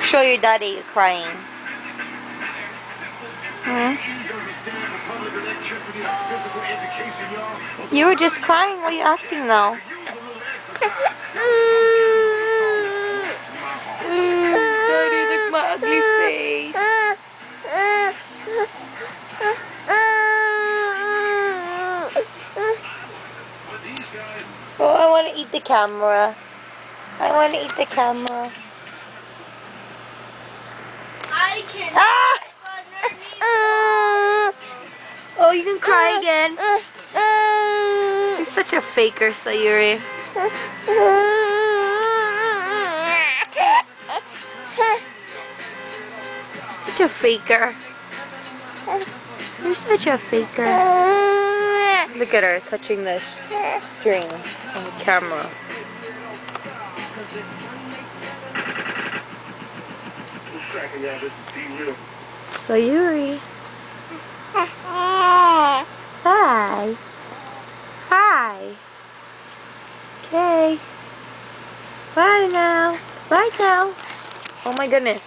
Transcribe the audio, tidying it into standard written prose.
Show your daddy you're crying. Hmm? You were just crying. Why are you acting now? Daddy, look at my ugly face. Oh, I want to eat the camera. I want to eat the camera. I can. Ah! Oh, you can cry again. You're such a faker, Sayuri. Such a faker. You're such a faker. Look at her touching the string on the camera. Sayuri. Hi. Hi. Okay. Bye now. Bye now. Oh my goodness.